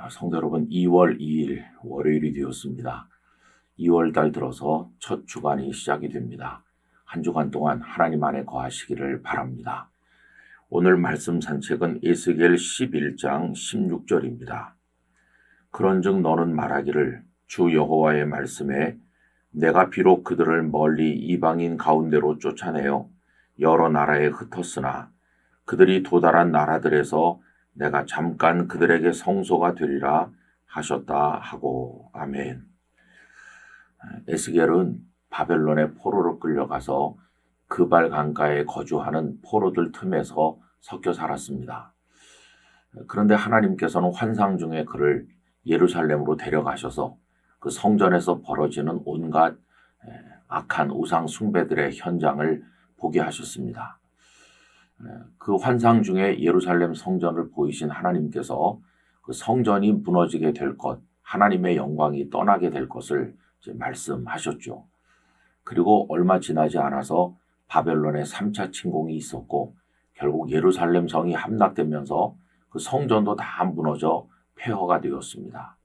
성도 여러분, 2월 2일 월요일이 되었습니다. 2월 달 들어서 첫 주간이 시작이 됩니다. 한 주간 동안 하나님 안에 거하시기를 바랍니다. 오늘 말씀 산책은 에스겔 11장 16절입니다. 그런즉 너는 말하기를 주 여호와의 말씀에 내가 비록 그들을 멀리 이방인 가운데로 쫓아내어 여러 나라에 흩었으나 그들이 도달한 나라들에서 내가 잠깐 그들에게 성소가 되리라 하셨다 하고 아멘. 에스겔은 바벨론의 포로로 끌려가서 그발 강가에 거주하는 포로들 틈에서 섞여 살았습니다. 그런데 하나님께서는 환상 중에 그를 예루살렘으로 데려가셔서 그 성전에서 벌어지는 온갖 악한 우상 숭배들의 현장을 보게 하셨습니다. 그 환상 중에 예루살렘 성전을 보이신 하나님께서 그 성전이 무너지게 될 것, 하나님의 영광이 떠나게 될 것을 이제 말씀하셨죠. 그리고 얼마 지나지 않아서 바벨론의 3차 침공이 있었고 결국 예루살렘 성이 함락되면서 그 성전도 다 무너져 폐허가 되었습니다.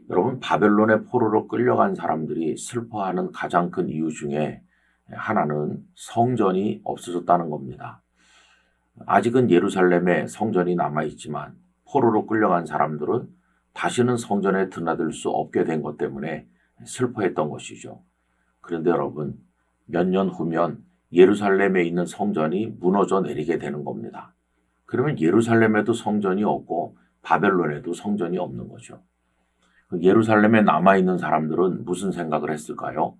여러분, 바벨론의 포로로 끌려간 사람들이 슬퍼하는 가장 큰 이유 중에 하나는 성전이 없어졌다는 겁니다. 아직은 예루살렘에 성전이 남아있지만 포로로 끌려간 사람들은 다시는 성전에 드나들 수 없게 된 것 때문에 슬퍼했던 것이죠. 그런데 여러분, 몇 년 후면 예루살렘에 있는 성전이 무너져 내리게 되는 겁니다. 그러면 예루살렘에도 성전이 없고 바벨론에도 성전이 없는 거죠. 예루살렘에 남아있는 사람들은 무슨 생각을 했을까요?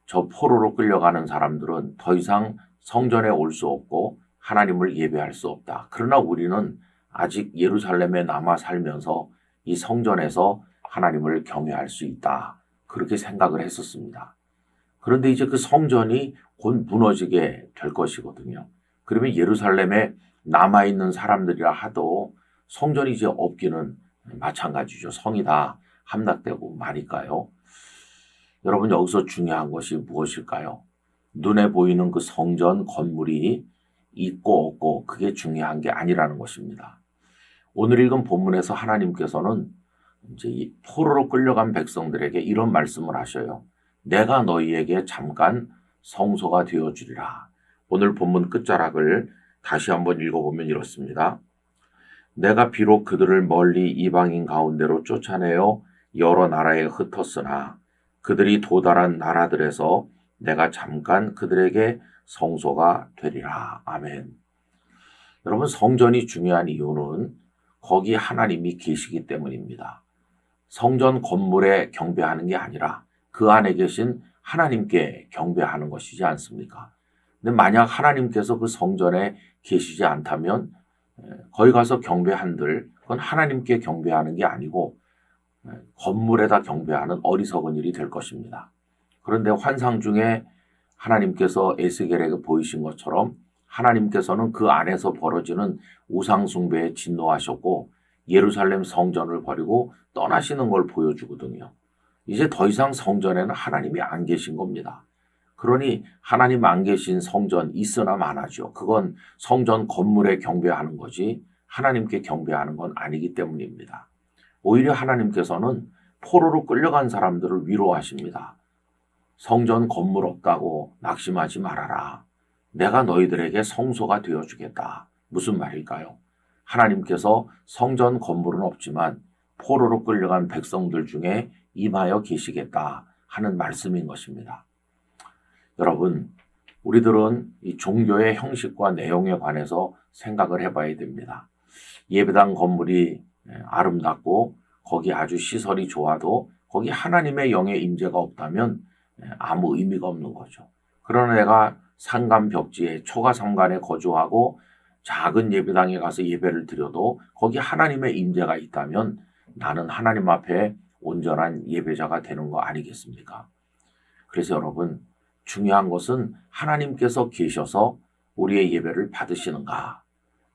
저 포로로 끌려가는 사람들은 더 이상 성전에 올 수 없고 하나님을 예배할 수 없다. 그러나 우리는 아직 예루살렘에 남아 살면서 이 성전에서 하나님을 경외할 수 있다. 그렇게 생각을 했었습니다. 그런데 이제 그 성전이 곧 무너지게 될 것이거든요. 그러면 예루살렘에 남아있는 사람들이라 하도 성전이 이제 없기는 마찬가지죠. 성이 다 함락되고 마니까요. 여러분, 여기서 중요한 것이 무엇일까요? 눈에 보이는 그 성전 건물이 있고 없고 그게 중요한 게 아니라는 것입니다. 오늘 읽은 본문에서 하나님께서는 이제 이 포로로 끌려간 백성들에게 이런 말씀을 하셔요. 내가 너희에게 잠깐 성소가 되어주리라. 오늘 본문 끝자락을 다시 한번 읽어보면 이렇습니다. 내가 비록 그들을 멀리 이방인 가운데로 쫓아내어 여러 나라에 흩었으나 그들이 도달한 나라들에서 내가 잠깐 그들에게 성소가 되리라. 아멘. 여러분, 성전이 중요한 이유는 거기 하나님이 계시기 때문입니다. 성전 건물에 경배하는 게 아니라 그 안에 계신 하나님께 경배하는 것이지 않습니까? 근데 만약 하나님께서 그 성전에 계시지 않다면 거기 가서 경배한들 그건 하나님께 경배하는 게 아니고 건물에다 경배하는 어리석은 일이 될 것입니다. 그런데 환상 중에 하나님께서 에스겔에게 보이신 것처럼 하나님께서는 그 안에서 벌어지는 우상 숭배에 진노하셨고 예루살렘 성전을 버리고 떠나시는 걸 보여주거든요. 이제 더 이상 성전에는 하나님이 안 계신 겁니다. 그러니 하나님 안 계신 성전 있으나 마나죠. 그건 성전 건물에 경배하는 거지 하나님께 경배하는 건 아니기 때문입니다. 오히려 하나님께서는 포로로 끌려간 사람들을 위로하십니다. 성전 건물 없다고 낙심하지 말아라. 내가 너희들에게 성소가 되어주겠다. 무슨 말일까요? 하나님께서 성전 건물은 없지만 포로로 끌려간 백성들 중에 임하여 계시겠다 하는 말씀인 것입니다. 여러분, 우리들은 이 종교의 형식과 내용에 관해서 생각을 해봐야 됩니다. 예배당 건물이 아름답고 거기 아주 시설이 좋아도 거기 하나님의 영의 임재가 없다면 아무 의미가 없는 거죠. 그러나 내가 산간 벽지에 초가삼간에 거주하고 작은 예배당에 가서 예배를 드려도 거기 하나님의 임재가 있다면 나는 하나님 앞에 온전한 예배자가 되는 거 아니겠습니까? 그래서 여러분, 중요한 것은 하나님께서 계셔서 우리의 예배를 받으시는가,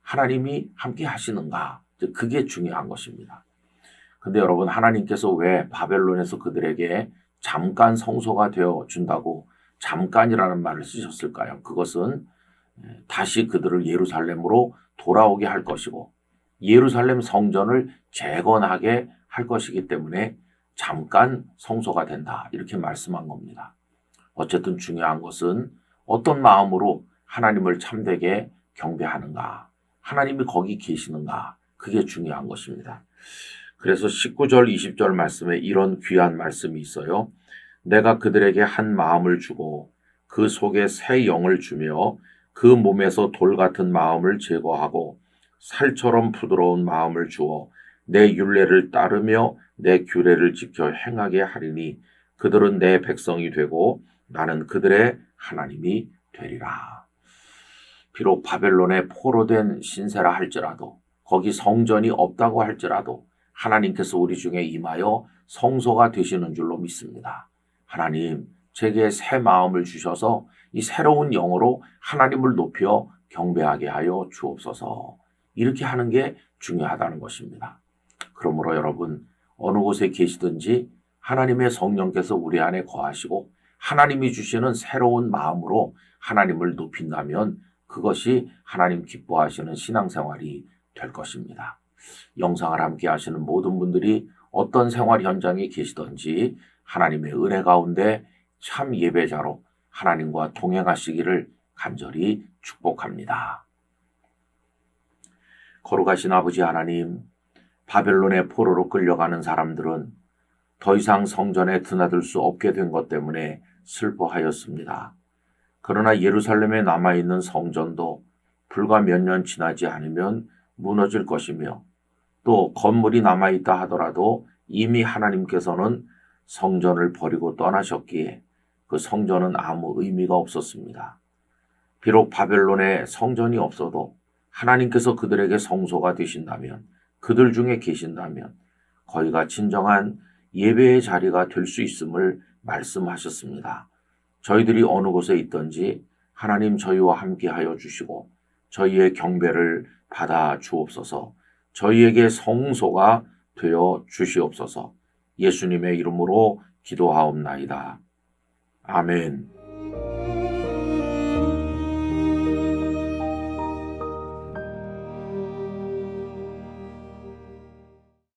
하나님이 함께 하시는가, 그게 중요한 것입니다. 근데 여러분, 하나님께서 왜 바벨론에서 그들에게 잠깐 성소가 되어 준다고 잠깐이라는 말을 쓰셨을까요? 그것은 다시 그들을 예루살렘으로 돌아오게 할 것이고 예루살렘 성전을 재건하게 할 것이기 때문에 잠깐 성소가 된다. 이렇게 말씀한 겁니다. 어쨌든 중요한 것은 어떤 마음으로 하나님을 참되게 경배하는가, 하나님이 거기 계시는가, 그게 중요한 것입니다. 그래서 19절, 20절 말씀에 이런 귀한 말씀이 있어요. 내가 그들에게 한 마음을 주고 그 속에 새 영을 주며 그 몸에서 돌 같은 마음을 제거하고 살처럼 부드러운 마음을 주어 내 율례를 따르며 내 규례를 지켜 행하게 하리니 그들은 내 백성이 되고 나는 그들의 하나님이 되리라. 비록 바벨론에 포로된 신세라 할지라도, 거기 성전이 없다고 할지라도 하나님께서 우리 중에 임하여 성소가 되시는 줄로 믿습니다. 하나님, 제게 새 마음을 주셔서 이 새로운 영으로 하나님을 높여 경배하게 하여 주옵소서. 이렇게 하는 게 중요하다는 것입니다. 그러므로 여러분, 어느 곳에 계시든지 하나님의 성령께서 우리 안에 거하시고 하나님이 주시는 새로운 마음으로 하나님을 높인다면 그것이 하나님 기뻐하시는 신앙생활이 될 것입니다. 영상을 함께 하시는 모든 분들이 어떤 생활 현장에 계시든지 하나님의 은혜 가운데 참 예배자로 하나님과 동행하시기를 간절히 축복합니다. 거룩하신 아버지 하나님, 바벨론의 포로로 끌려가는 사람들은 더 이상 성전에 드나들 수 없게 된 것 때문에 슬퍼하였습니다. 그러나 예루살렘에 남아있는 성전도 불과 몇 년 지나지 않으면 무너질 것이며 또 건물이 남아있다 하더라도 이미 하나님께서는 성전을 버리고 떠나셨기에 그 성전은 아무 의미가 없었습니다. 비록 바벨론에 성전이 없어도 하나님께서 그들에게 성소가 되신다면, 그들 중에 계신다면 거기가 진정한 예배의 자리가 될 수 있음을 말씀하셨습니다. 저희들이 어느 곳에 있든지 하나님 저희와 함께하여 주시고 저희의 경배를 받아 주옵소서. 저희에게 성소가 되어 주시옵소서. 예수님의 이름으로 기도하옵나이다. 아멘.